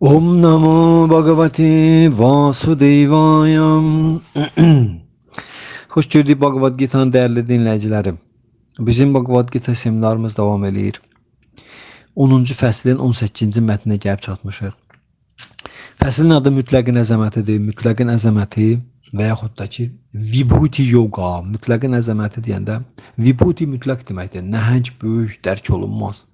Om Namo Bhagavate Vasudevaya. Hoş gördük Bhagavad Gita'nın değerli dinləyicilərim. Bizim Bhagavad Gita seminerimiz devam edir. 10-cu fəslin 18-ci mətninə gəlib çatmışıq. Fəslin adı mütləqin əzəmətidir. Mütləqin əzəməti və yaxud da ki Vibhuti Yoga. Mütləqin əzəməti deyəndə Vibhuti mütləq deməkdir. Nəhəng, böyük, dərk olunmaz.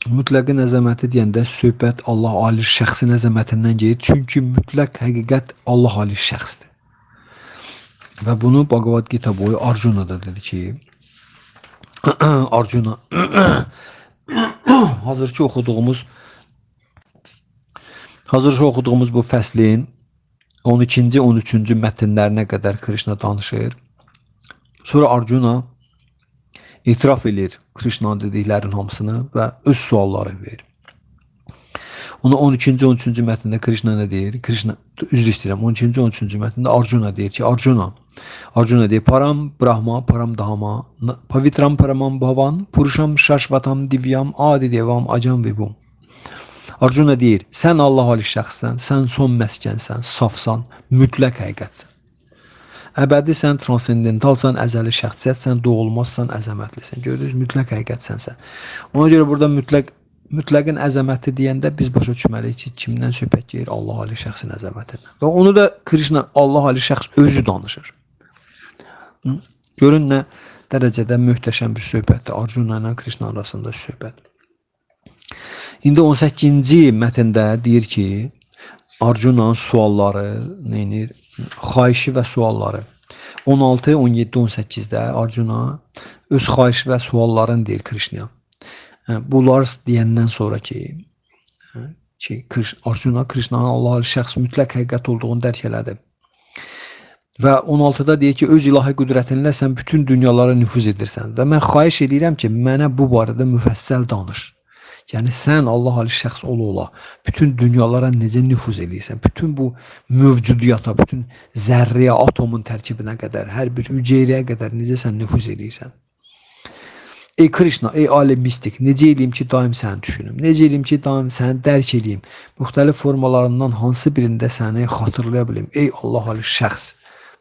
Mütləqin əzəməti deyəndə söhbət Allah ali şəxsin əzəmətindən gedir. Çünki mütləq həqiqət Allah ali şəxsdir. Və bunu Bhagavad Gita boyu Arjuna da dedi ki, Arjuna hazırki oxuduğumuz bu fəslin 12-ci, 13-cü mətnlərinə qədər Krishna danışır. Sonra Arjuna itiraf edir Krishna'nın dediklərinin hamısını və öz suallarını verir. Ona 12-ci, 13-cü mətndə Krishna nə deyir? Krishna, üzr istəyirəm, 12-ci, 13-cü mətndə Arjuna deyir ki, Arjuna deyir, Param Brahma, Param Dhama, Pavitram Paramam Bhavan, Purusham Shashvatam Divyam, Adi Devam, Acam Vibhum. Arjuna deyir, sən Allah ali şəxssən, sən son məskənsən, safsan, mütləq həqiqətsən. Əbədisən, transcendentalsan, əzəli şəxsiyyətsən, doğulmazsan, əzəmətlisən. Gördünüz, mütləq həqiqətsənsən. Ona görə burada mütləqin əzəməti deyəndə biz başa düşməliyik ki, kimdən söhbət gedir? Allah ali şəxsin əzəmətindən. Və onu da Krishna, Allah ali şəxs özü danışır. Görün nə dərəcədə möhtəşəm bir söhbətdir. Arjuna ilə Krishna arasında söhbət. İndi 18-ci mətndə deyir ki, Arjuna'nın sualları, neyinir? Xahişi və sualları. 16, 17, 18-də Arjuna öz xahişi və suallarını deyir Krishna'ya. Bunlar deyəndən sonra ki, Arjuna Krishna'nın Allah-u şəxs mütləq həqiqət olduğunu dərk elədi. Və 16-da deyir ki, öz ilahi qüdrətinlə sən bütün dünyalara nüfuz edirsən. Və mən xahiş edirəm ki, mənə bu barədə müfəssəl danış. Yəni sən Allah ali şəxs ola bütün dünyalara necə nüfuz edirsən, bütün bu mövcudiyyata, bütün zərriyə, atomun tərkibinə qədər, hər bir hüceyrəyə qədər necə sən nüfuz edirsən. Ey Krishna, ey ali mistik, necə eləyim ki, daim səni düşünüm, necə eləyim ki, daim səni dərk eləyim, müxtəlif formalarından hansı birində səni xatırlaya bilim, ey Allah ali şəxs.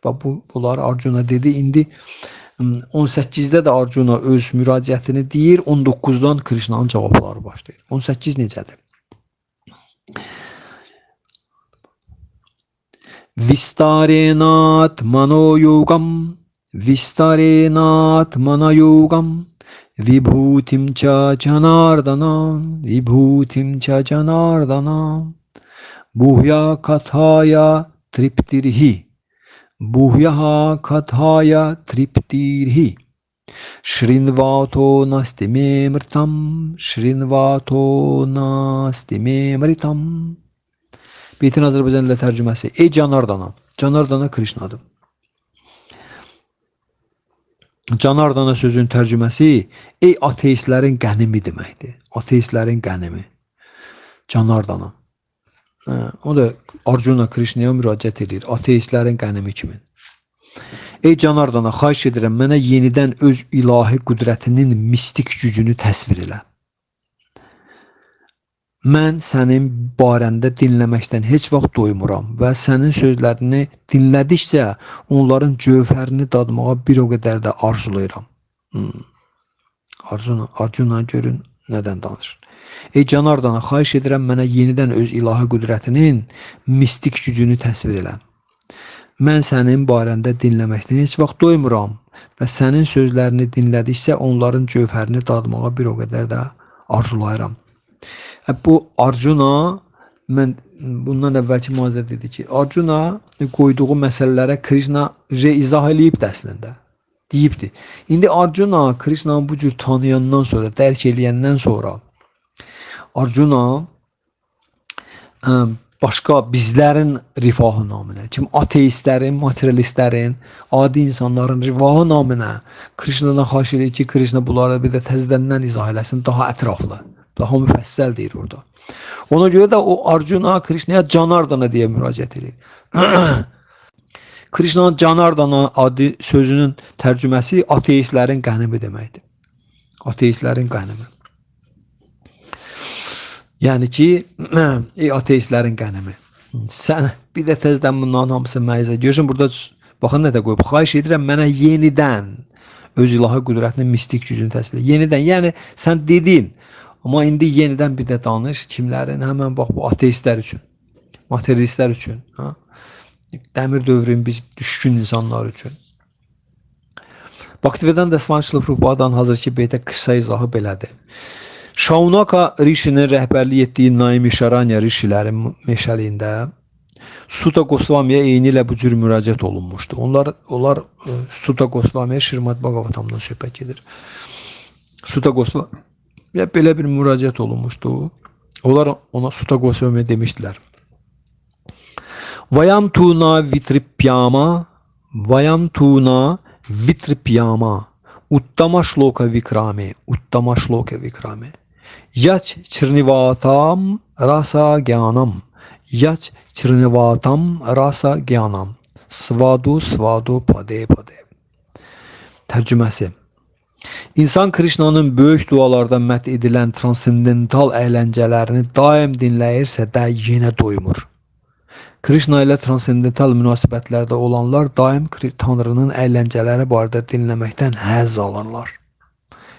Və bunları Arjuna dedi. İndi 18-də də Arjuna öz müraciətini deyir, 19-dan Krishna'nın cavabları başlayır. 18 necədir? Vistarenat manoyogam, Vistarenat manayogam, Vibhutim cha janardana, Vibhutim cha janardana, Buhya kathaya triptirhi, Buhyaha kathaya triptirhi, Shrinvato nastime mritam, Shrinvato nastime mritam. Beytin Azərbaycan ilə tərcüməsi. Ey Canardana. Canardana Krishna'dır. Canardana sözün tərcüməsi ey ateistlərin qənimi deməkdir. Ateistlərin qənimi. Canardana. O da Arjuna Krishna'ya müraciət edir. Ateistlərin qənimi kimi. Ey Canardana, xahiş edirəm, mənə yenidən öz ilahi qüdrətinin mistik gücünü təsvir elə. Mən sənin barəndə dinləməkdən heç vaxt doymuram və sənin sözlərini dinlədikcə onların cövhərini dadmağa bir o qədər də arzulayıram. Arjuna görün nədən danışır. Ey Canardana, xahiş edirəm, mənə yenidən öz ilahi qüdrətinin mistik gücünü təsvir elə. Mən sənin barəndə dinləməkdən heç vaxt doymuram və sənin sözlərini dinlədikcə onların cövhərini dadmağa bir o qədər də arzulayıram. Bu Arjuna, mən bundan əvvəlki müazə dedi ki, Arjuna qoyduğu məsələlərə Krishna izah eləyib əslində. Deyibdir. İndi Arjuna Krishna'nı bu cür tanıyandan sonra, dərk eləyəndən sonra Arjuna başqa bizlərin rifahı naminə, kim ateistlərin, materialistlərin, adi insanların rifahı naminə Krishna'dan xahiş edir ki, Krishna bunları bir də təzədəndən izah eləsin, daha ətraflı, daha müfəssəl deyir orada. Ona görə də o Arjuna Krishna'ya Canardana deyə müraciət edir. Krishna'nın Canardana adı sözünün tərcüməsi ateistlərin qənimi deməkdir. Ateistlərin qənimi. Yəni ki, ey ateistlərin qənimi. Sən bir də tezdən bunların hamısı məizə. Görürsən burada baxın nə də qoyub. Xahiş edirəm mənə yenidən öz ilahi qüdrətinin mistik gücünü təsvir et. Yenidən, yəni sən dedin, amma indi yenidən bir də danış kimlərin? Həmən bax bu ateistlər üçün, materialistlər üçün, ha? Dəmir dövrün biz düşkün insanlar üçün. Bhaktivedanta Swami Prabhupadadan hazırki beytə qısa izahı belədir. Shaunaka Rishi'nin rəhbərlik etdiyi Naimisharanya Rishilərin meşəliyində Sutta Goswamiyə eyni ilə bu cür müraciət olunmuşdu. Onlar Sutta Goswamiyə Şrimad Bhagavatamdan söhbət gedir. Sutta Goswamiyə belə bir müraciət olunmuşdu. Onlar ona Sutta Goswamiyə demişdilər. Vayam tuna vitripyama uttama shloka vikrame yach chirnivatam rasa gyanam svadu pade. Tərcüməsi. İnsan Krishna'nın böyük dualarda mət edilən transendental əyləncələrini daim dinləyirsə də yenə doymur. Krishna ilə transendental münasibətlərdə olanlar daim Tanrının əyləncələri barədə dinləməkdən həzz alırlar.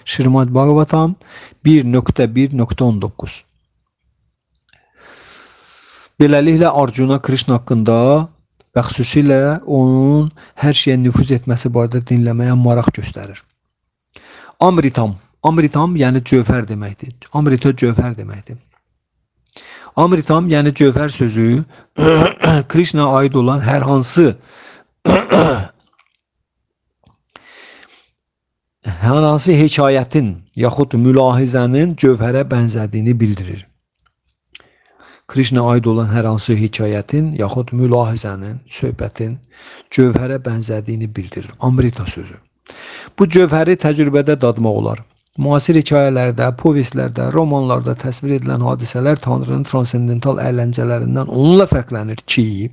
Şrimad Bhagavatam 1.1.19. Beləliklə Arjuna Krishna haqqında və xüsusilə onun hər şeyə nüfuz etməsi barədə dinləməyə maraq göstərir. Amritam yəni cövhər deməkdir. Amrita cövhər deməkdir. Amritam yəni cövhər sözü Krishna aid olan hər hansı hekayətin yaxud mülahizənin cövhərə bənzədiyini bildirir. Krishna aid olan hər hansı hekayətin yaxud mülahizənin, söhbətin cövhərə bənzədiyini bildirir. Amrita sözü. Bu cövhəri təcrübədə dadmaq olar. Müasir hekayələrdə, povestlərdə, romanlarda təsvir edilən hadisələr Tanrının transendental əyləncələrindən onunla fərqlənir ki,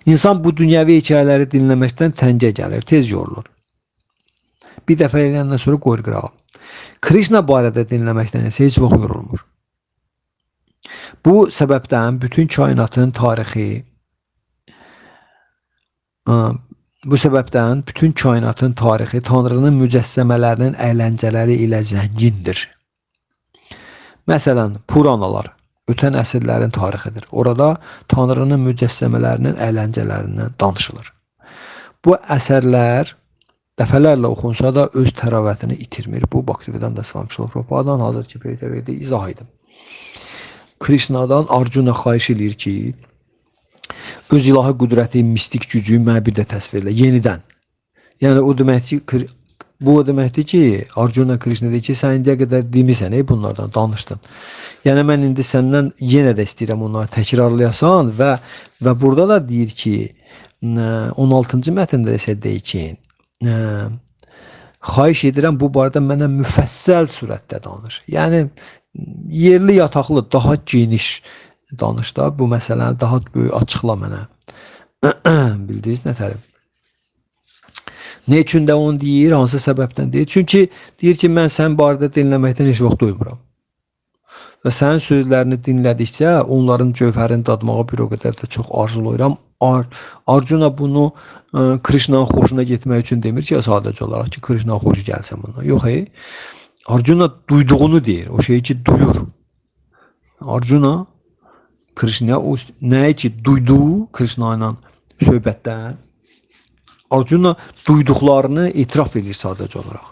insan bu dünyəvi hekayələri dinləməkdən təngə gəlir, tez yorulur. Bir dəfə eləyəndən sonra qoyur qırağa. Krishna barədə dinləməkdən isə heç vaxt yorulmur. Bu səbəbdən bütün kainatın tarixi, Tanrının mücəssəmələrinin əyləncələri ilə zəngindir. Məsələn, Puranalar ötən əsrlərin tarixidir. Orada Tanrının mücəssəmələrinin əyləncələrindən danışılır. Bu əsərlər dəfələrlə oxunsa da öz təravətini itirmir. Bu Bhaktivedanta Swami Prabhupadadan hazırki beytə verdiyi izah idi. Krishna'dan Arjuna xahiş edir ki, öz ilahi qüdrəti, mistik gücü mənə bir də təsvir elə, yenidən. Yəni bu o deməkdir ki, Arjuna Krishna deyir ki, sən indiyə qədər demirsən, bunlardan danışdın. Yəni mən indi səndən yenə də istəyirəm onları təkrarlayasan və burada da deyir ki, 16-cı mətndə isə deyir ki, xahiş edirəm bu barədə mənə müfəssəl surətdə danış. Yəni yerli yataqlı, daha geniş danış da, bu məsələni daha böyük açıqla mənə. Bildiniz nətərim? Ne üçün də onu deyir, hansı səbəbdən deyir? Çünki deyir ki, mən sən barədə dinləməkdən heç vaxt duymuram. Və sənin sözlərini dinlədikcə onların cövhərini dadmağa bir o qədər də çox arzulayıram. Arjuna bunu Krishna'nın xoşuna getmək üçün demir ki, sadəcə olaraq ki, Krishna'nın xoşu gəlsin bundan. Yox, Arjuna duyduğunu deyir, o şeyi ki, duyur. Arjuna Krishna o nəyi ki, duyduğu Krishna ilə söhbətdən, Arjuna duyduqlarını etiraf edir sadəcə olaraq.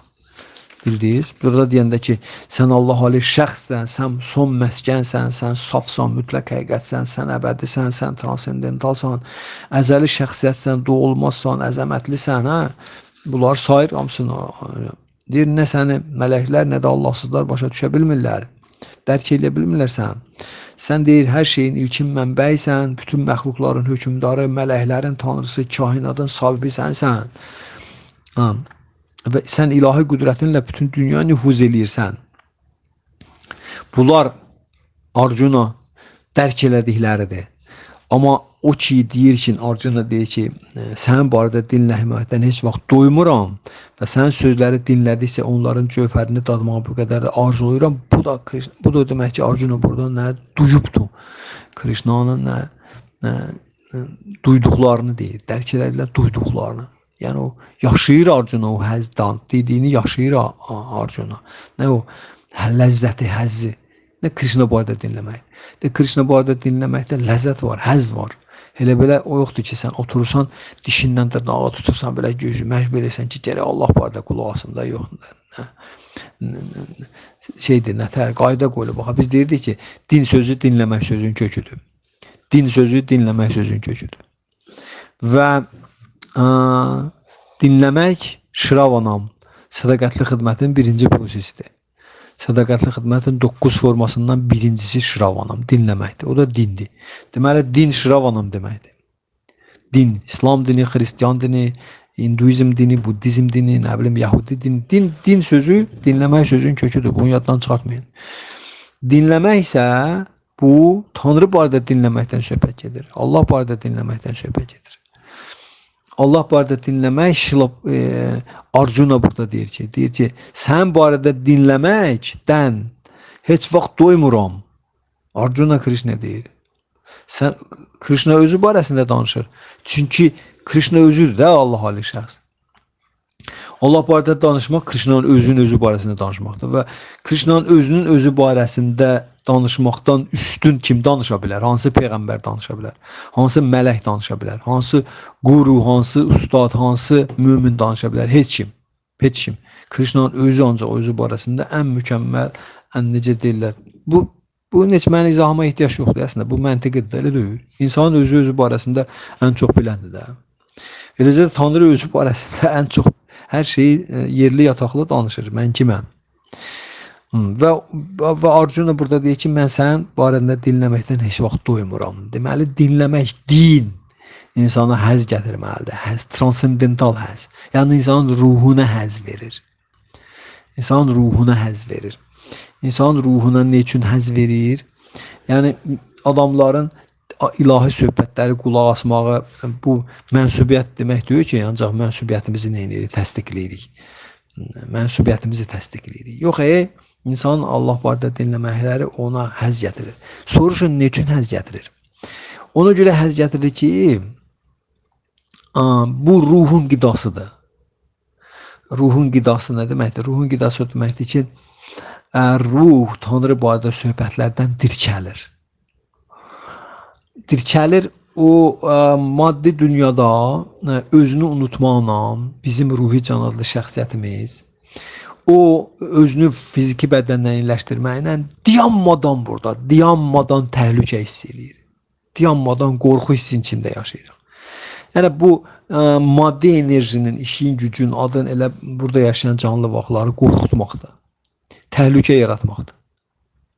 Bildiniz? Burada deyəndə ki, sən Allah Ali şəxssən, sən son məskənsən, sən safsan, mütləq həqiqətsən, sən əbədisən, sən transendentalsan, əzəli şəxsiyyətsən, doğulmazsan, əzəmətlisən, bunlar sayır hamısını. Deyir, nə səni mələklər, nə də Allahsızlar başa düşə bilmirlər, dərk edə bilmirlər sən. Sən deyir, hər şeyin ilkin mənbəysən, bütün məxluqların hökümdarı, mələklərin tanrısı, kainatın sahibi sənsən. Və sən ilahi qüdrətinlə bütün dünya nüfuz eləyirsən. Bunlar Arjuna dərk elədikləridir. Amma o ki deyir ki, Arjuna deyir ki, sənin barədə dinləməkdən heç vaxt doymuram və sənin sözləri dinlədikcə onların cövhərini dadmağı bu qədər də arzulayıram. Bu da demək ki, Arjuna burada nə duyubdu? Krishnanın nə duyduqlarını deyir, dərk edilən duyduqlarını. Yəni o yaşayır Arjuna, o həzdan dediyini yaşayır Arjuna. Nə o ləzzəti, həzzi. Nə Krishna barədə dinləmək. De Krishna barədə dinləməkdə ləzzət var, həzz var. Elə belə o yoxdur ki, sən oturursan, dişindən dırnağa tutursan, belə gözü məcbur eləsən ki, gərək Allah barədə qulaq asım da, yox. Şeydir, nətər, qayda qoyulub. Bax, biz deyirdik ki, din sözü dinləmək sözün köküdür. Din sözü dinləmək sözün köküdür. Və dinləmək Şravanam, sədaqətli xidmətin birinci prosesidir. Sədaqətli xidmətin 9 formasından birincisi Şravanam, dinləməkdir. O da dindir. Deməli, din Şravanam deməkdir. Din, İslam dini, Xristiyan dini, Hinduizm dini, Buddizm dini, nə bilim, Yahudi dini. Din sözü, dinləmək sözün köküdür. Bunu yaddan çıxartmayın. Dinləmək isə bu, Tanrı barədə dinləməkdən söhbət gedir. Allah barədə dinləməkdən söhbət gedir. Allah barədə dinləmək, Arjuna burada deyir ki, sən barədə dinləməkdən heç vaxt doymuram. Arjuna Krishna deyir. Sən Krishna özü barəsində danışır. Çünki Krishna özüdür də Allah ali şəxs. Allah barədə danışmaq Krishnanın özünün özü barəsində danışmaqdır və Krishnanın özünün özü barəsində danışmaqdan üstün kim danışa bilər? Hansı peyğəmbər danışa bilər? Hansı mələk danışa bilər? Hansı guru, hansı ustad, hansı mömin danışa bilər? Heç kim. Heç kim. Krishnanın özü ancaq özü barəsində ən mükəmməl, ən necə deyirlər. Bu heç mənim izahıma ehtiyac yoxdur əslində. Bu məntiqidir, elə deyil. İnsanın özü barəsində ən çox biləndir də. Eləcə də Tanrı özü barəsində ən çox hər şeyi yerli yataqlı danışır. Mən kiməm? Və Arjuna burada deyir ki, mən sənin barəndə dinləməkdən heç vaxt doymuram. Deməli, dinləmək, din insana həzz gətirməlidir. Həzz, transendental həzz. Yəni, insanın ruhuna həzz verir. İnsanın ruhuna həzz verir. İnsanın ruhuna ne üçün həzz verir? Yəni, adamların ilahi söhbətləri qulaq asmağı bu mənsubiyyət demək deyil ki, ancaq mənsubiyyətimizi təsdiqləyirik. Mənsubiyyətimizi təsdiqləyirik. Yox, insanın Allah barədə dinləməkləri ona həzz gətirir. Soruşun, ne üçün həzz gətirir? Ona görə həzz gətirir ki, bu ruhun qidasıdır. Ruhun qidası nə deməkdir? Ruhun qidası deməkdir ki, ruh Tanrı barədə söhbətlərdən dirçəlir. Dirçəlir o maddi dünyada özünü unutmaqla bizim ruhi can adlı şəxsiyyətimiz o özünü fiziki bədəndən iyiləşdirməklə dayanmadan burada, dayanmadan təhlükə hiss edir. Dayanmadan qorxu hissin içində yaşayırıq. Yəni bu maddi enerjinin, işin, gücün adın elə burada yaşayan canlı vaxtları qorxutmaqdır. Təhlükə yaratmaqdır.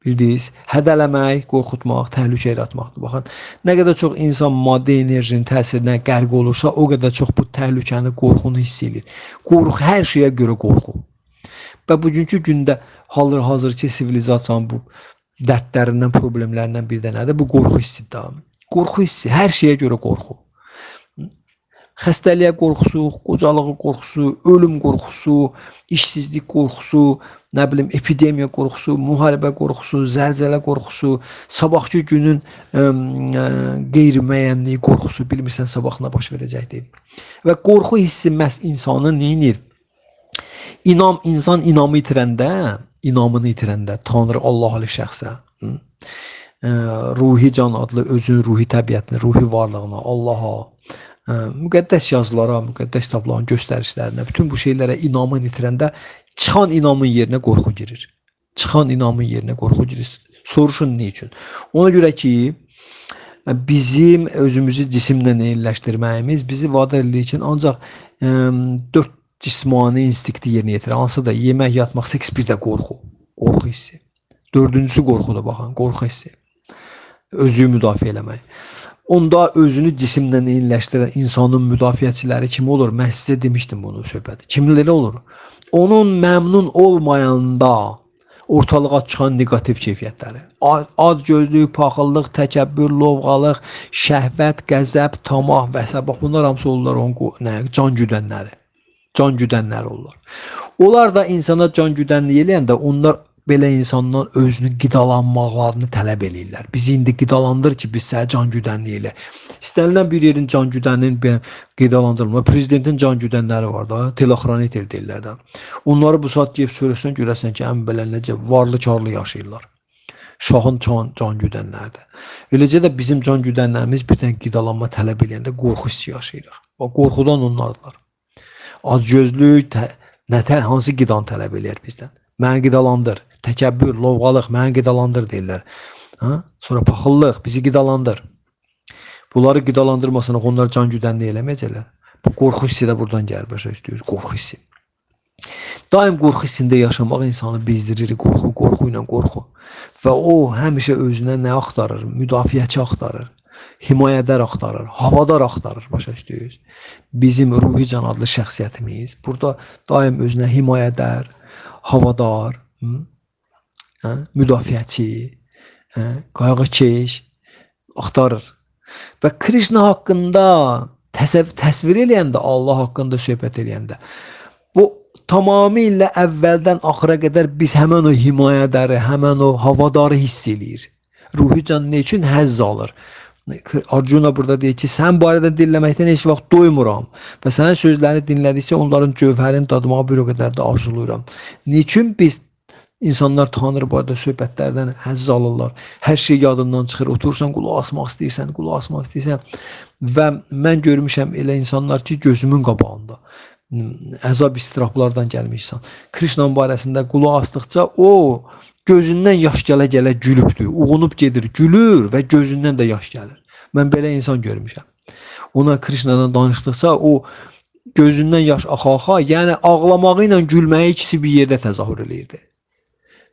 Bildiniz, hədələmək, qorxutmaq, təhlükə yaratmaqdır. Baxın, nə qədər çox insan maddi enerjinin təsirinə qərq olursa, o qədər çox bu təhlükəni, qorxunu hiss edir. Qorxu, hər şeyə görə qorxu. Və bugünkü gündə hazırki sivilizasiyanın bu dərdlərindən, problemlərindən bir dənədir. Bu qorxu hissidir. Qorxu hissi, hər şeyə görə qorxu. Xəstəliyə qorxusu, qocalığı qorxusu, ölüm qorxusu, işsizlik qorxusu, nə bilim, epidemiya qorxusu, müharibə qorxusu, zəlzələ qorxusu, sabahki günün qeyri-müəyyənliyi qorxusu, bilmirsən sabah nə baş verəcəkdir. Və qorxu hissi məhz insanı neyinir? İnsan inamı inamını itirəndə, Tanrı Allah ali şəxsə, ruhi can adlı özün ruhi təbiətini, ruhi varlığına, Allaha, müqəddəs yazılara, müqəddəs kitabların göstərişlərinə, bütün bu şeylərə inamını itirəndə çıxan inamın yerinə qorxu girir. Çıxan inamın yerinə qorxu girir. Soruşun ne üçün? Ona görə ki, bizim özümüzü cisimlə eyniləşdirməyimiz bizi vadar edir ki, ancaq 4 cismani instinkti yerinə yetirir. Hansı da yemək, yatmaq, seks, bir də qorxu. Qorxu hissi. Dördüncüsü qorxudur, baxın, qorxu hissi. Özü müdafiə eləmək. Onda özünü cisimlə eyniləşdirən insanın müdafiəçiləri kim olur? Mən sizə demişdim bunu söhbəti. Kimləri olur? Onun məmnun olmayanda, ortalığa çıxan neqativ keyfiyyətləri. Acgözlük, paxıllıq, təkəbbür, lovğalıq, şəhvət, qəzəb, tamah və s. Bax bunlar hamısı olurlar onun can güdənləri. Can güdənləri olurlar. Onlar da insana can güdənlik eləyəndə onlar belə insandan özünü qidalanmaqlarını tələb eləyirlər. Bizi indi qidalandır ki, biz sənə can güdənlik elə. İstənilən bir yerin can güdənliyini qidalandırmır. Prezidentin can güdənləri var da, teleoxraniter deyirlər də. Onları bu saat gəlib söyləsən, görəsən ki, ən belə necə varlı karlı yaşayırlar. Şahın can güdənlərdə. Eləcə də bizim can güdənlərimiz bir dənə qidalanma tələb eləyəndə qorxu hissi yaşayırıq. Bax, qorxudan onlardılar. Acgözlük, hansı qidan tələb eləyər bizdən? Məni qidalandır. Təkəbbür, lovğalıq, məni qidalandır deyirlər. Sonra paxıllıq, bizi qidalandır. Bunları qidalandırmasına onlar can güdənlik eləməyəcəklər. Bu qorxu hissi də buradan gəlir, başa düşdünüz? Qorxu hissi. Daim qorxu hissində yaşamaq insanı bezdirir, qorxu ilə qorxu. Və o həmişə özünə nə axtarır? Müdafiəçi axtarır, himayədar axtarır, havadar axtarır, başa düşdünüz? Bizim ruhi can adlı şəxsiyyətimiz burada daim özünə himayədar, havadar, müdafiəçi, qayğıkeş axtarır. Və Krishna haqqında təsvir eləyəndə, Allah haqqında söhbət eləyəndə, bu tamamilə əvvəldən axıra qədər biz həmən o himayədarı, həmən o havadarı hiss eləyir. Ruhi can nə üçün həzz alır? Arjuna burada deyir ki, sən barədə dinləməkdən heç vaxt doymuram və sənin sözlərini dinlədikcə onların cövhərini dadmağa bir o qədər də arzuluyuram. Niçin biz insanlar Tanrı barədə söhbətlərdən həzz alırlar? Hər şey yadından çıxır, oturursan, qulaq asmaq istəyirsən və mən görmüşəm elə insanlar ki, gözümün qabağında əzab istiraplardan gəlmişsən. Krishna barəsində qulaq asdıqca o gözündən yaş gələ-gələ gülübdür, uğunub gedir, gülür və gözündən də yaş gəlir. Mən belə insan görmüşəm. Ona Krishna'dan danışdıqca o gözündən yaş axa-axa, yəni ağlamağı ilə gülməyi ikisi bir yerdə təzahür edirdi.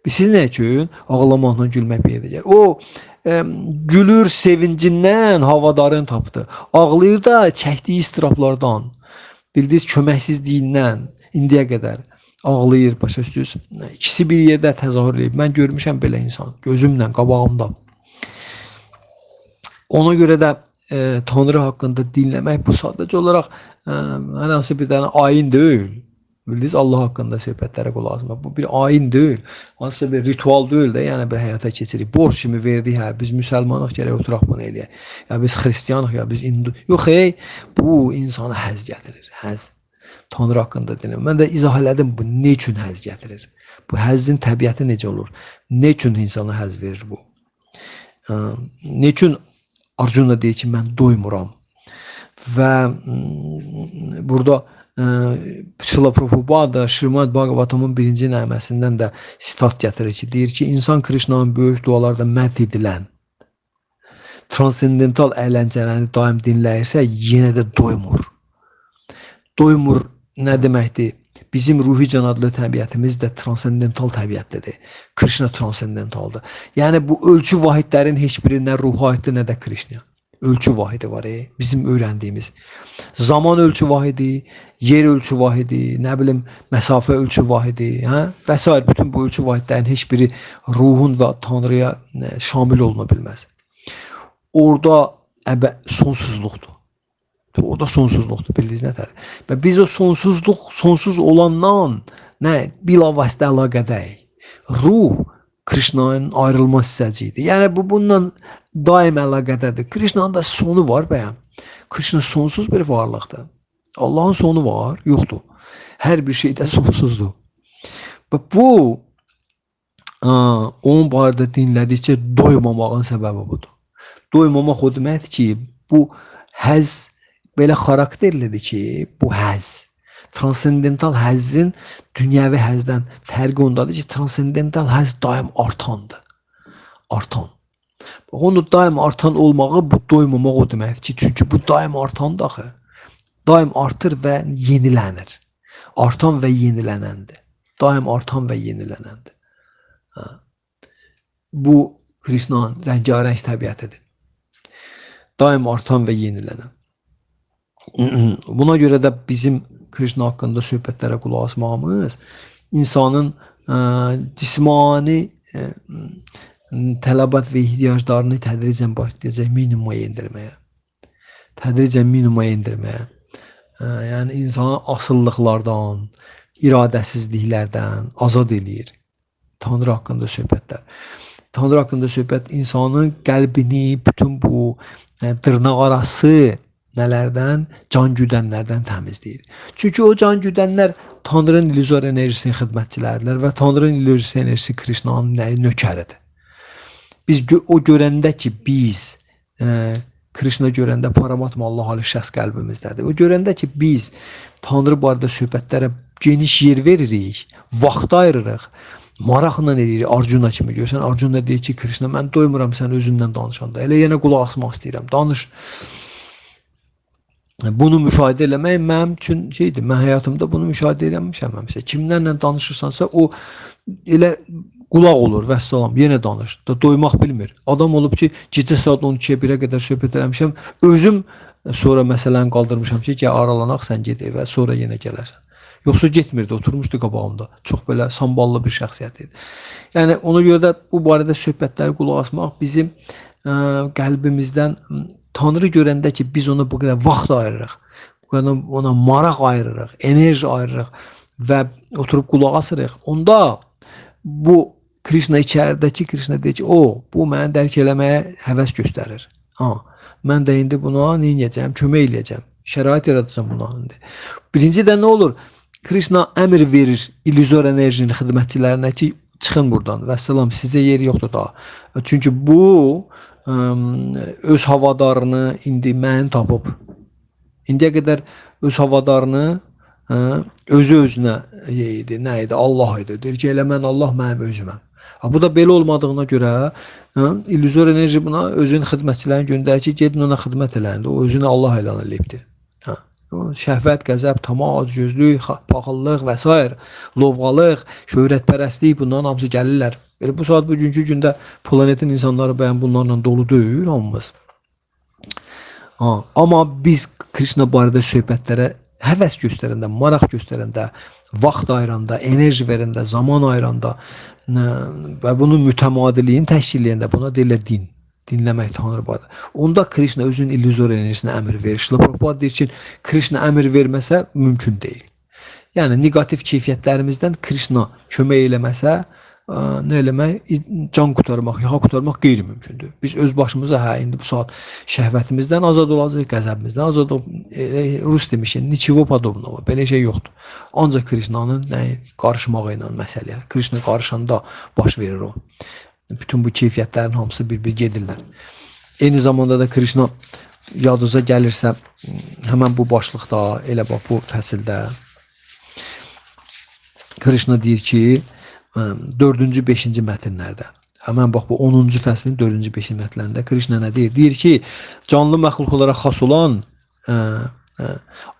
Siz nə üçün ağlamaqla gülmək bir yerdə gəlir? O gülür sevincindən havadarın tapdı. Ağlayır da çəkdiyi istiraplardan, bildiyiniz köməksizliyindən indiyə qədər ağlayır, başa düşdünüz? İkisi bir yerdə təzahür edir. Mən görmüşəm belə insan, gözümlə, qabağımda. Ona görə də Tanrı haqqında dinləmək bu sadəcə olaraq hər hansı bir dənə ayin deyil. Bildiniz, Allah haqqında söhbətlərə qulaq asmaq. Bu bir ayin deyil, hansısa bir ritual deyil də, yəni bir həyata keçirik. Borc kimi verdik, hə, biz müsəlmanıq, gərək oturaq bunu eləyək. Ya biz xristiyanıq, ya biz hindu. Yox, bu insana həzz gətirir, həzz. Tanrı haqqında dinləmək. Mən də izah elədim, bu nə üçün həzz gətirir? Bu həzzin təbiəti necə olur? Nə üçün insana həzz verir bu? Nə üçün Arjuna deyir ki, mən doymuram? Və burada Şrila Prabhupada Şrimad Bhagavatamın 1-ci nəğməsindən də sitat gətirir ki, deyir ki, insan Krishnanın böyük dualarda mədh edilən transendental əyləncələrini daim dinləyirsə, yenə də doymur. Doymur nə deməkdir? Bizim ruhi can adlı təbiətimiz də transendental təbiətlidir. Krishna transendentaldır. Yəni bu ölçü vahidlərin heç biri nə ruha aiddir, nə də Krishna. Ölçü vahidi var, bizim öyrəndiyimiz. Zaman ölçü vahidi, yer ölçü vahidi, nə bilim, məsafə ölçü vahidi, və s. Bütün bu ölçü vahidlərin heç biri ruhun və Tanrıya şamil oluna bilməz. Orada sonsuzluqdur. Orada sonsuzluqdur, bildiniz nətər. Və biz o sonsuz olandan bilavasitə əlaqədəyik. Ruh Krishna'nın ayrılmaz hissəcidir. Yəni bu bununla daim əlaqədədir. Krishna'nın da sonu var bəyəm. Krishna sonsuz bir varlıqdır. Allahın sonu var, yoxdur. Hər bir şeydə sonsuzdur. Və bu onun barədə dinlədikcə doymamağın səbəbi budur. Doymamaq o deməkdir ki, bu həzz belə xarakterlidir ki, bu həzz transendental həzzin dünyəvi həzdən fərqi ondadır ki, transendental həzz daim artandır. Artan. Onu daim artan olmağı bu doymamaq o deməkdir ki, çünki bu daim artandır axı. Daim artır və yenilənir. Artan və yenilənəndir. Daim artan və yenilənəndir. Bu Krishna'nın rəngarəng təbiətidir. Daim artan və yenilənən. Buna görə də bizim Krishna haqqında söhbətlərə qulaq asmağımız insanın cismani tələbat və ehtiyaclarını tədricən başlayacaq minimuma endirməyə. Tədricən minimuma endirməyə. Yəni insanı asıllıqlardan, iradəsizliklərdən azad eləyir. Tanrı haqqında söhbətlər. Tanrı haqqında söhbət insanın qəlbini bütün bu dırnaq arası nələrdən, can güdənlərdən təmizləyir. Çünki o can güdənlər Tanrının illüzor enerjisinin xidmətçiləridirlər və Tanrının illüzor enerjisi Krishnanın nökəridir. Biz o görəndə ki, biz Krishna görəndə Paramatma Allah halı şəxs qəlbimizdədir. O görəndə ki, biz Tanrı barədə söhbətlərə geniş yer veririk, vaxt ayırırıq, maraqla eləyirik. Arjuna kimi görsən, Arjuna deyir ki, Krishna, mən doymuram sən özündən danışanda. Elə yenə qulaq asmaq istəyirəm, danış. Bunu müşahidə eləmək mənim üçün şeydir. Mən həyatımda bunu müşahidə eləmişəm həmişə. Kimlərlə danışırsansa o elə qulaq olur, vəssalam, yenə danış. Doymaq bilmir. Adam olub ki, gecə saat 12-yə 1-ə qədər söhbət eləmişəm. Özüm sonra məsələni qaldırmışam ki, aralanaq, sən get evə, sonra yenə gələrsən. Yoxsa getmirdi, oturmuşdu qabağımda. Çox belə samballı bir şəxsiyyət idi. Yəni ona görə də bu barədə söhbətləri qulaq asmaq bizim qəlbimizdən Tanrı görəndə ki, biz ona bu qədər vaxt ayırırıq, bu qədər ona maraq ayırırıq, enerji ayırırıq və oturub qulaq asırıq. Onda bu Krishna içəridəki Krishna deyir ki, bu məni dərk eləməyə həvəs göstərir. Mən də indi buna nə edəcəm, kömək eləyəcəm, şərait yaradacam buna. Birinci də nə olur? Krishna əmr verir illüzor enerjinin xidmətçilərinə ki, çıxın buradan, vəssalam, sizə yeri yoxdur daha. Çünki bu öz havadarını indi mən tapıb. İndiyə qədər öz havadarını özü-özünə idi, nə idi? Allah idi. Deyir ki, elə mən Allah mənim özüməm. Bu da belə olmadığına görə illüzor enerji buna özünün xidmətçilərini göndərir ki, gedin ona xidmət eləndi. O özünü Allah elan eləyibdir. Şəhvət, qəzəb, tamah, gözlük, paxıllıq və s. lovğalıq, şöhrətpərəstlik, bunların hamısı gəlirlər. Bu saat bugünkü gündə planetin insanları bəyən bunlarla dolu deyil hamımız. Amma biz Krishna barədə söhbətlərə həvəs göstərəndə, maraq göstərəndə, vaxt ayıranda, enerji verəndə, zaman ayıranda və bunun mütəmadiliyini təşkil edəndə buna deyirlər din. Dinləmək Tanrı barədə. Onda Krishna özünün illüzor enerjisinə əmr verir. Şrila Prabhupada deyir ki, Krishna əmr verməsə mümkün deyil. Yəni negativ keyfiyyətlərimizdən Krishna kömək eləməsə nə eləmək? Can qurtarmaq, yaxa qurtarmaq qeyri-mümkündür. Biz öz başımıza indi bu saat şəhvətimizdən azad olacaq, qəzəbimizdən azad olacaq. Rus demişik, niçivo podobnovo. Belə şey yoxdur. Ancaq Krishnanın qarışmağı ilə məsələyə. Krishna qarışanda baş verir o. Bütün bu keyfiyyətlərin hamısı bir-bir gedirlər. Eyni zamanda da Krishna yadınıza gəlirsə, həmən bu başlıqda, elə bax bu fəsildə Krishna deyir ki, 4-cü, 5-ci mətnlərdə, həmən bax bu 10-cu fəslin 4-cü, 5-ci mətnlərində Krishna nə deyir? Deyir ki, canlı məxluqlara xas olan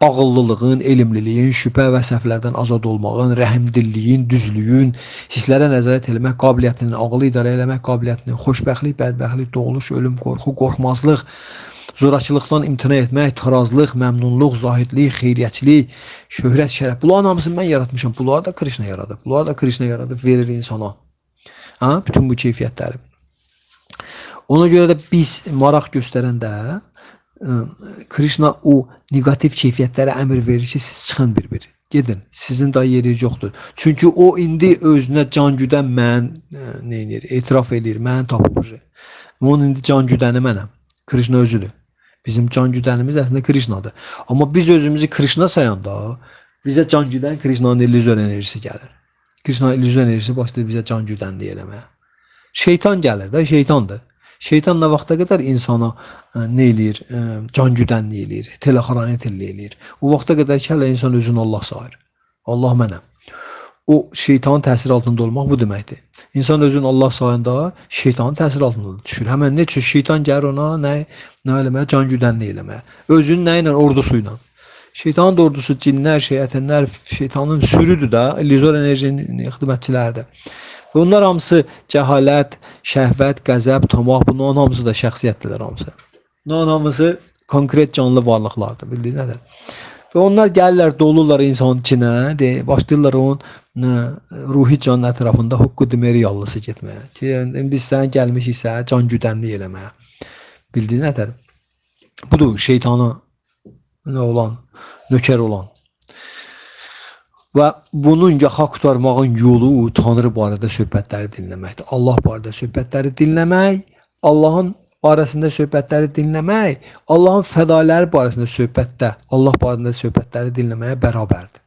ağıllılığın, elmliliyin, şübhə və səhvlərdən azad olmağın, rəhimdilliyin, düzlüyün, hisslərə nəzarət eləmək qabiliyyətinin, ağılı idarə eləmək qabiliyyətinin, xoşbəxtlik, bədbəxtlik, doğuluş, ölüm, qorxu, qorxmazlıq, zorakılıqdan imtina etmək, tarazlıq, məmnunluq, zahidlik, xeyriyyətçilik, şöhrət, şərəf. Bunların hamısını mən yaratmışam. Bunları da Krishna yaradıb. Bunları da Krishna yaradıb, verir insana. Bütün bu keyfiyyətləri. Ona görə də biz maraq göstərəndə Krishna o negativ keyfiyyətlərə əmr verir ki, siz çıxın bir-bir. Gedin, sizin daha yeriniz yoxdur. Çünki o indi özünə can güdən mən etiraf edir, mən tapıb. Onun indi can güdəni mənəm. Krishna özüdür. Bizim can güdənimiz əslində Krishna'dır. Amma biz özümüzü Krishna sayanda bizə can güdən Krishna'nın illüzor enerjisi gəlir. Krishna'nın illüzor enerjisi başlayır bizə can güdənlik eləməyə. Şeytan gəlir də, şeytandır. Şeytan nə vaxta qədər insana nə eləyir? Can güdənlik eləyir, telexaranət eləyir. O vaxta qədər ki, hələ insan özünü Allah sayır. Allah mənəm. O şeytanın təsir altında olmaq bu deməkdir. İnsan özünü Allah sayında şeytanın təsir altında düşür. Həmən nə üçün şeytan gəlir ona nə eləməyə? Can güdənlik eləməyə. Özünün nə ilə? Ordusu ilə. Şeytanın da ordusu cinlər, şeyətənlər, şeytanın sürüdür də, illüzor enerjinin xidmətçiləridir. Və onlar hamısı cəhalət, şəhvət, qəzəb, tamah, bunların hamısı da şəxsiyyətdirlər hamısı. Bunların hamısı konkret canlı varlıqlardır, bildiyin nədir? Və onlar gəlirlər, dolurlar insanın içinə, başlayırlar onun ruhi canın ətrafında hukku demeri yallısı getməyə. Ki, yəni, biz sən gəlmişiksə can güdənlik eləməyə. Bildiyin nətər? Budur şeytana nə olan, nökər olan. Və bunun yaxa qurtarmağın yolu Tanrı barədə söhbətləri dinləməkdir. Allah barədə söhbətləri dinləmək, Allahın barəsində söhbətləri dinləmək, Allahın fədaləri barəsində Allah barəsində söhbətləri dinləməyə bərabərdir.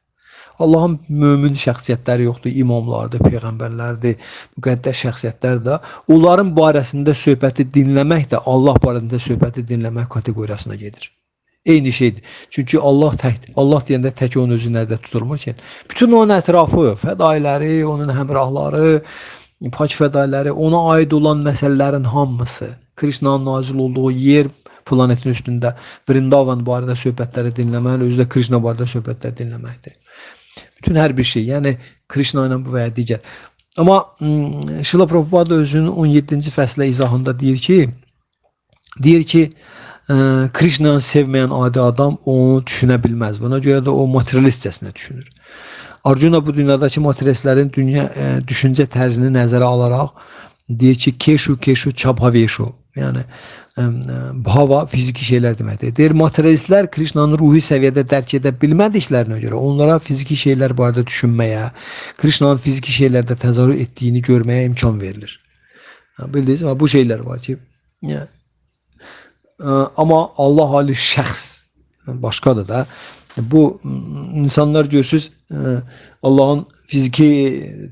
Allahın mömin şəxsiyyətləri yoxdur, imamlardır, peyğəmbərlərdir, müqəddəs şəxsiyyətlər də. Onların barəsində söhbəti dinləmək də Allah barəsində söhbəti dinləmək kateqoriyasına gedir. Eyni şeydir. Çünki Allah deyəndə tək onun özü nəzərdə tutulmur ki, bütün onun ətrafı, fədailəri, onun həmrahları, pak fədailəri, ona aid olan məsələlərin hamısı, Krishnanın nazil olduğu yer planetin üstündə Vrindavan barədə söhbətləri dinləmək, özü də Krishna barədə söhbətləri dinləməkdir. Bütün hər bir şey, yəni Krishna ilə bu və ya digər. Amma Şrila Prabhupada özünün 17-ci fəslə izahında deyir ki, Krishna'nı sevməyən adi adam onu düşünə bilməz. Buna görə də o materialistcəsinə düşünür. Arjuna bu dünyadakı materialistlərin düşüncə tərzini nəzərə alaraq deyir ki, keshu çabhaveşu. Yəni bhava fiziki şeylər deməkdir. Deyir, materialistlər Krishna'nı ruhi səviyyədə dərk edə bilmədiklərinə görə onlara fiziki şeylər barədə düşünməyə, Krishna'nın fiziki şeylərdə təzahür etdiyini görməyə imkan verilir. Bildiniz mi? Bu şeylər var ki, amma Allah hali şəxs başqadır da. Bu insanlar görürsüz Allahın fiziki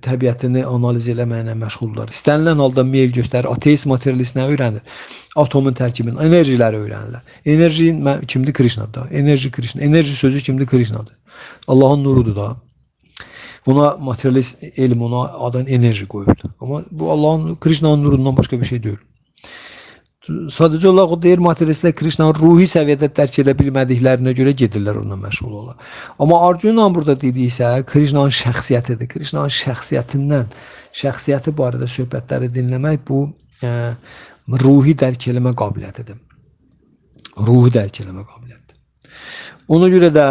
təbiətini analiz eləməklə məşğuldurlar. İstənilən halda meyl göstərir. Ateist materialist nə öyrənir? Atomun tərkibini, enerjiləri öyrənirlər. Enerji kimdir? Krishna'dır. Enerji Krishna. Enerji sözü kimdir? Krishna'dır. Allahın nurudur da. Buna materialist elm ona adın enerji qoyubdur. Amma bu Allahın Krishna'nın nurundan başqa bir şey deyil. Sadəcə olaraq o deyir, materialistlər Krishna'nın ruhi səviyyədə dərk edə bilmədiklərinə görə gedirlər onunla məşğul olurlar. Amma Arjuna burada dediysə, Krishna'nın şəxsiyyətidir. Krishna'nın şəxsiyyəti barədə söhbətləri dinləmək bu ruhi dərk eləmə qabiliyyətidir. Ruhi dərk eləmə qabiliyyətidir. Ona görə də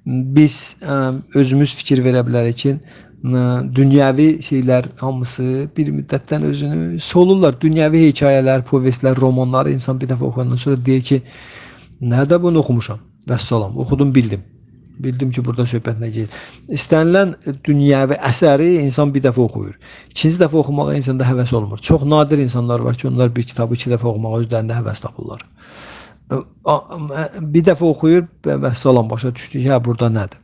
biz özümüz fikir verə bilərik ki, dünyəvi şeylər hamısı bir müddətdən özünü solurlar. Dünyəvi hekayələr, povestlər, romanları insan bir dəfə oxuyandan sonra deyir ki, nədə bunu oxumuşam? Vəssalam, oxudum, bildim. Bildim ki, burada söhbət nə gedir. İstənilən dünyəvi əsəri insan bir dəfə oxuyur. İkinci dəfə oxumağa insanda həvəs olmur. Çox nadir insanlar var ki, onlar bir kitabı iki dəfə oxumağa özlərində həvəs tapırlar. Bir dəfə oxuyur, vəssalam, başa düşdük, hə, burada nədir?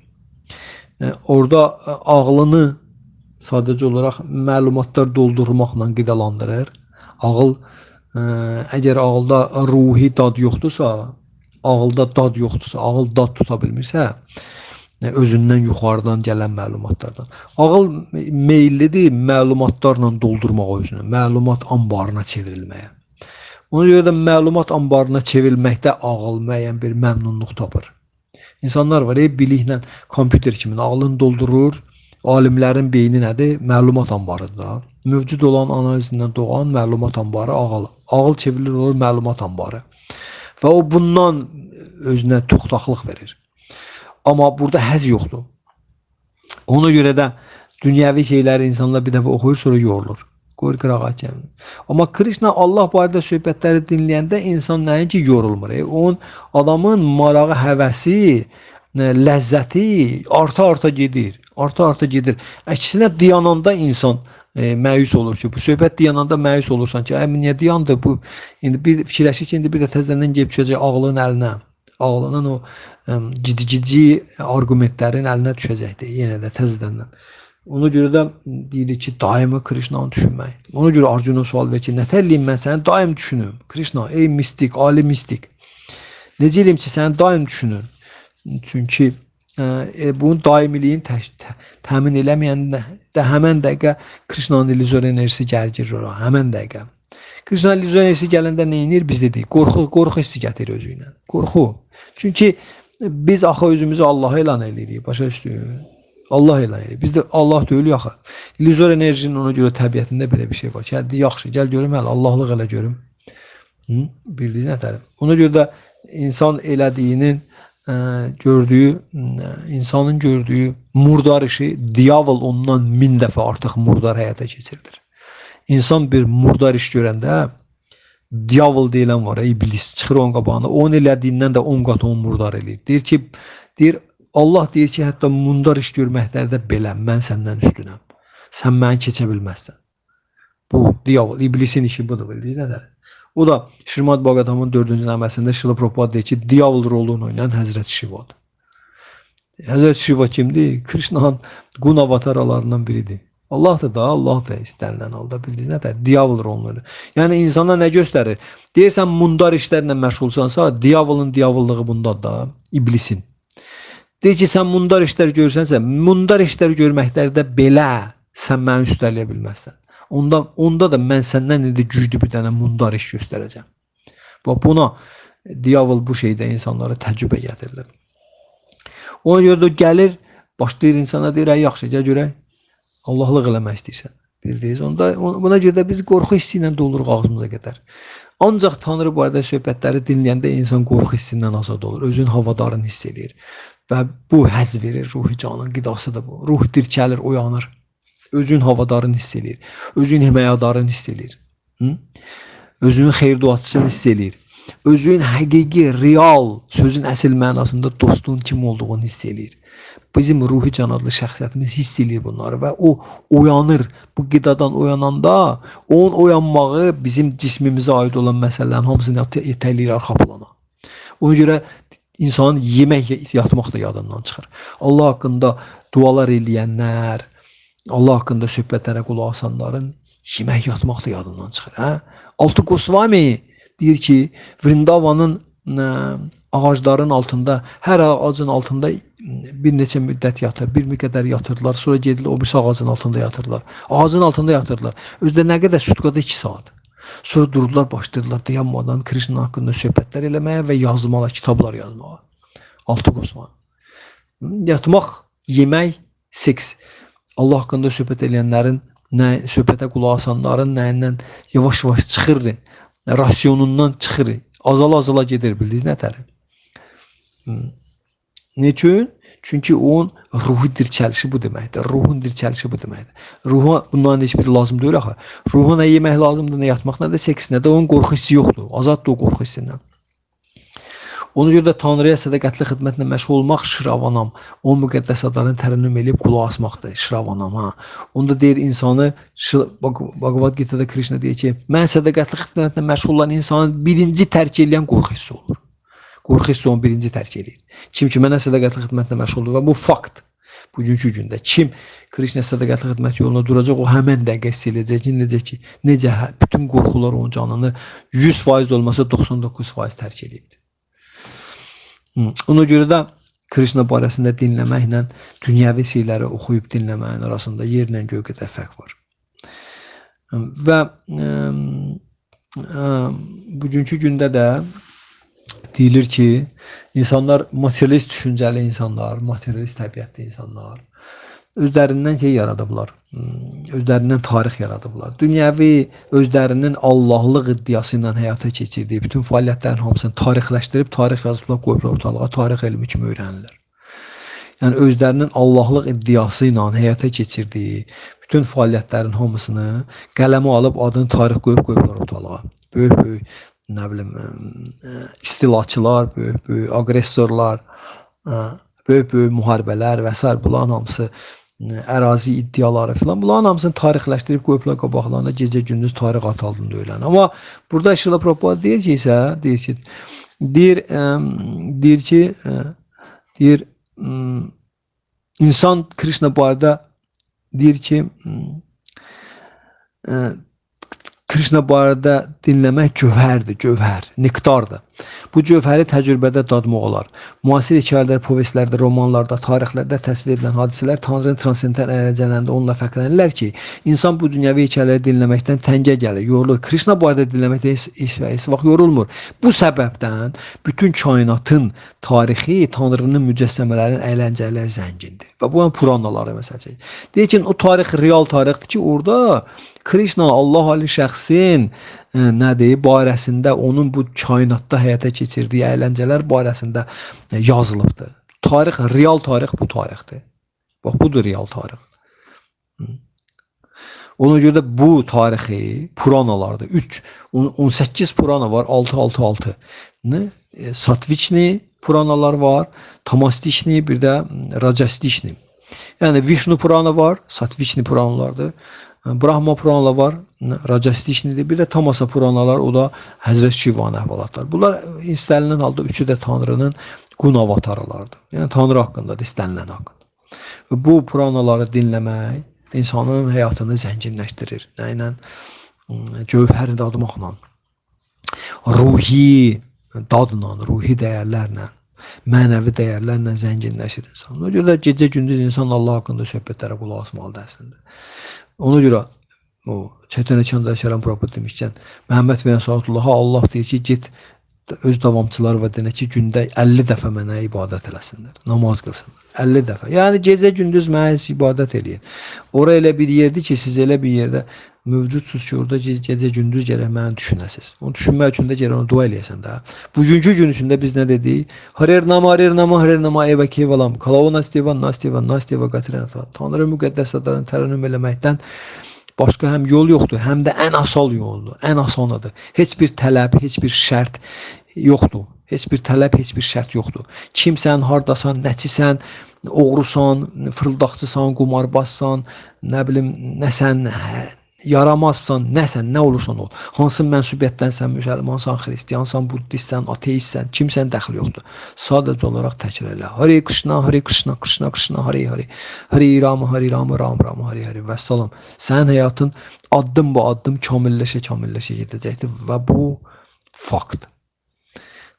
Orada ağlını sadəcə olaraq məlumatlar doldurmaqla qidalandırır. Ağıl, əgər ağılda ruhi dad yoxdursa, ağılda dad yoxdursa, ağıl dad tuta bilmirsə, özündən yuxarıdan gələn məlumatlardan. Ağıl meyillidir məlumatlarla doldurmağa özünü, məlumat anbarına çevrilməyə. Ona görə də məlumat anbarına çevrilməkdə ağıl müəyyən bir məmnunluq tapır. İnsanlar var, biliklə kompüter kimi ağlını doldurur. Alimlərin beyni nədir? Məlumat anbarıdır da. Mövcud olan analizindən doğan məlumat anbarı ağıl. Ağıl çevrilir olur məlumat anbarı. Və o bundan özünə toxtaqlıq verir. Amma burada həz yoxdur. Ona görə də dünyəvi şeyləri insanlar bir dəfə oxuyur, sonra yorulur. Qoyur qırağa gəlir. Amma Krishna Allah barədə söhbətləri dinləyəndə insan nəinki yorulmur. Onun adamın marağı, həvəsi, ləzzəti arta-arta gedir. Arta-arta gedir. Əksinə dayananda insan məyus olur ki, bu söhbət dayananda məyus olursan ki, niyə dayandı bu? İndi bir fikirləşir ki, indi bir də təzədən gəlib düşəcək ağlının əlinə. Ağlının o gidici argumentlərin əlinə düşəcəkdir yenə də təzədən. Ona görə də deyilir ki, daimi Krishna'nı düşünmək. Ona görə Arjuna sual verir ki, nətər eləyim mən səni daim düşünüm? Krishna, ey mistik, ali mistik. Necə eləyim ki, səni daim düşünür? Çünki bunun daimiliyin təmin eləməyəndə də həmən dəqiqə Krishna'nın illüzor enerjisi gəlir ora, həmən dəqiqə. Krishna'nın illüzor enerjisi gələndə nə edir? Biz dedik, qorxu hissi gətirir özü ilə. Qorxu. Çünki biz axı özümüzü Allah'a elan edirik, başa düşdük. Allah elan edir. Biz də Allah deyilik axı. İllüzor enerjinin ona görə təbiətində belə bir şey var ki, yaxşı, gəl görüm hələ, Allahlıq elə görüm. Hı? Bildiyiniz nətər? Ona görə də insan elədiyinin insanın gördüyü murdar işi diyavol ondan 1000 dəfə artıq murdar həyata keçirilir. İnsan bir murdar iş görəndə diyavol deyilən var, iblis çıxır onun qabağına. Onun elədiyindən də 10 qat onu murdar eləyir. Deyir Allah deyir ki, hətta murdar iş görməklərdə belə mən səndən üstünəm. Sən məni keçə bilməzsən. Bu diyavol, iblisin işi budur, bildiniz nədir? O da Şirmad Bhagavatamın 4-cü nəməsində Şrila Prabhupada deyir ki, diyavol rolunu oynayan Həzrət Şivadır. Həzrət Şiva kimdir? Krishna'nın gun avataralarından biridir. Allahdır da, Allah da istənilən halda bildiyiniz nədir? Diyavol rolunu oynayan. Yəni insana nə göstərir? Deyirsən mundar işlərlə məşğulsansa, diyavolun diyavolluğu bundadır da, iblisin. Deyir ki, sən mundar işlər görsənsə, mundar işlər görməklərdə belə sən məni üstələyə bilməzsən. Onda da mən səndən indi güclü bir dənə mundar iş göstərəcəm. Buna diyavol bu şeydə insanlara təcrübə gətirirlər. Ona görə də gəlir, başlayır insana deyir, yaxşı, gəl görək, Allahlıq eləmək istəyirsən. Bildiniz? Buna görə də biz qorxu hissi ilə doluruq ağzımıza qədər. Ancaq Tanrı barədə söhbətləri dinləyəndə insan qorxu hissindən azad olur. Özün havadarını hiss edir. Və bu həzz verir, ruhi canın qidasıdır bu. Ruh dirçəlir, oyanır. Özün havadarını hiss edir. Özün himəyadarını hiss edir. Özünün xeyir duaçısını hiss edir. Özün həqiqi, real, sözün əsl mənasında dostun kim olduğunu hiss edir. Bizim ruhi can adlı şəxsiyyətimiz hiss edir bunları və o oyanır. Bu qidadan oyananda onun oyanmağı bizim cismimizə aid olan məsələlərin hamısını itələyir arxa plana. Ona görə insanın yemək, yatmaq da yadından çıxır. Allah haqqında dualar eləyənlər, Allah haqqında söhbətlərə qulaq asanların yemək, yatmaq da yadından çıxır. Altı Gosvami deyir ki, Vrindavanın ağacların altında, hər ağacın altında bir neçə müddət yatır, bir qədər yatırlar, sonra gedirlər o birisi ağacın altında yatırlar. Ağacın altında yatırlar. Özdə nə qədər sutkada 2 saat. Sonra durdular, başladılar dayanmadan Krishna haqqında söhbətlər eləməyə və yazmağa, kitablar yazmağa. Altı Gosvami. Yatmaq, yemək, seks. Allah haqqında söhbət eləyənlərin, söhbətə qulaq asanların nəyindən yavaş-yavaş çıxır, rasyonundan çıxır, azala-azala gedir, bildiniz nətər? Neçün? Çünki onun ruhu dirçəlişi bu deməkdir. Ruhun dirçəlişi bu deməkdir. Ruha bundan heç biri lazım deyil axı. Ruha nə yemək lazımdır, nə yatmaq, nə də seks, nə də onun qorxu hissi yoxdur. Azaddır o qorxu hissindən. Ona görə də Tanrıya sədaqətli xidmətlə məşğul olmaq Şravanam. O müqəddəs adlarını tərənnüm edib qulaq asmaqdır. Şravanam. Onda deyir insanı, Bhagavad Gita'da Krishna deyir ki, mən sədaqətli xidmətlə məşğul olan insanın birinci tərk edən qorxu hissi olur. Qorxu hissi onu birinci tərk edir. Kim ki mənə sədaqətli xidmətlə məşğuldur və bu fakt. Bugünkü gündə kim Krishna sədaqətli xidmət yoluna duracaq, o həmən dəqiqə hiss edəcək ki, necə bütün qorxular onun canını 100% olmasa 99% tərk edibdir. Ona görə də Krishna barəsində dinləməklə dünyəvi şeyləri oxuyub dinləməyin arasında yerlə göy qədər fərq var. Və bugünkü gündə də deyilir ki, insanlar materialist düşüncəli insanlar, materialist təbiətli insanlar özlərindən şey yaradıblar, özlərindən tarix yaradıblar. Dünyəvi özlərinin Allahlıq iddiası ilə həyata keçirdiyi bütün fəaliyyətlərin hamısını tarixləşdirib, tarix yazıblar, qoyublar ortalığa, tarix elmi kimi öyrənirlər. Yəni özlərinin Allahlıq iddiası ilə həyata keçirdiyi bütün fəaliyyətlərin hamısını qələmə alıb adını tarix qoyublar ortalığa. Böyük-böyük, nə bilim, istilaçılar, böyük-böyük agressorlar, böyük-böyük müharibələr və s. Bunların hamısı ərazi iddiaları filan. Bunların hamısını tarixləşdirib qoyublar qabaqlarına, gecə gündüz tarix ataldığını öyrənir. Amma burada Şrila Prabhupada deyir ki, insan Krishna barədə deyir ki, Krishna barədə dinləmək gövhərdir, nektardır. Bu cövhəri təcrübədə dadmaq olar. Müasir hekayələr, povestlərdə, romanlarda, tarixlərdə təsvir edilən hadisələr Tanrının transendental əyləncələrində onunla fərqlənirlər ki, insan bu dünyəvi hekayələri dinləməkdən təngə gəlir, yorulur. Krishna barədə dinləməkdən heç vaxt yorulmur. Bu səbəbdən bütün kainatın tarixi Tanrının mücəssəmələrinin əyləncələri zəngindir. Və bu Puranaları məsəl çəkir. Deyir ki, o tarix real tarixdir ki, orada Krishna Allah Ali şəxsin nədir barəsində, onun bu kainatda həyata keçirdiyi əyləncələr barəsində yazılıbdır. Tarix, real tarix bu tarixdir. Bax, budur real tarix. Ona görə də bu tarixi Puranalarda 18 Purana var, 666. Satvichni Puranalar var, Tamastishni, bir də Rajastishni. Yəni Vishnu Purana var, Satvichni Puranalardır. Brahma Puranalar var, Rajastishnidir. Bir də Tamasa Puranalar, o da Həzrət Şivanın əhvalatlar. Bunlar istənilən halda üçü də Tanrının qun avatarlardır. Yəni Tanrı haqqındadır, istənilən haqqında. Və bu Puranaları dinləmək insanın həyatını zənginləşdirir. Nə ilə? Cövhəri dadmaqla, ruhi dadla, ruhi dəyərlərlə, mənəvi dəyərlərlə zənginləşir insan. Ona görə də gecə-gündüz insan Allah haqqında söhbətlərə qulaq asmalıdır əslində. Ona görə o Çetən Çanda Şəran Prabhu demişkən, Məhəmməd bəy Sallallahu Allah deyir ki, get öz davamçıları və denə ki, gündə 50 dəfə mənə ibadət eləsinlər, namaz qılsınlar. 50 dəfə. Yəni gecə-gündüz mənə ibadət eləyin. Ora elə bir yerdir ki, siz elə bir yerdə mövcudsuz ki, orada gecə-gündüz gərək məni düşünəsiniz. Onu düşünmək üçün də gərək onu dua eləyəsən də. Bugünkü gün içində biz nə dedik? Harer nama, eva kevalam. Kalavon nastiva qatirenata. Tanrı müqəddəs adlarını tərənnüm eləməkdən başqa həm yol yoxdur, həm də ən asal yoldur, ən asanıdır. Heç bir tələb, heç bir şərt yoxdur. Heç bir tələb, heç bir şərt yoxdur. Kimsən, hardasan, nəçisən, oğrusan, fırıldaqçısan, qumarbazsan, nə bilim, nəsən, yaramazsan, nəsən, nə olursan ol. Hansı mənsubiyyətdənsən, müsəlmansan, xristiyansan, buddistsən, ateistsən, kimsən dəxli yoxdur. Sadəcə olaraq təkrar elə. Hare Krishna, Krishna Krishna, Hare Hare. Hare Rama, Ram Rama, Hare Hare. Vəssalam. Sənin həyatın addım bu addım kamilləşə gedəcəkdir və bu fakt.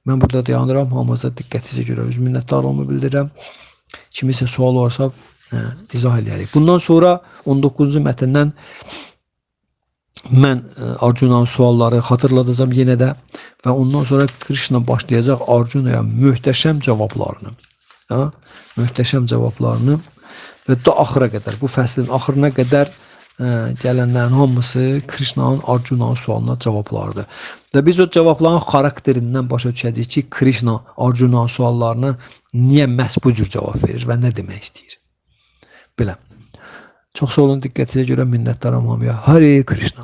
Mən burada dayanıram, hamınıza diqqətinizə görə öz minnətdar olma bildirirəm. Kimisə sual varsa izah edərik. Bundan sonra 19-cu mətndən mən Arjuna'nın sualları xatırladacağım yenə də və ondan sonra Krishna başlayacaq Arjuna'ya möhtəşəm cavablarını. Möhtəşəm cavablarını və da axıra qədər, bu fəslin axırına qədər gələnlərin hamısı Krishna'nın Arjuna'nın sualına cavablardır. Və biz o cavabların xarakterindən başa düşəcəyik ki, Krishna Arjuna'nın suallarına niyə məhz bu cür cavab verir və nə demək istəyir. Belə. Çox sağ olun, diqqətinizə görə minnətdaram hamıya. Hare Krishna.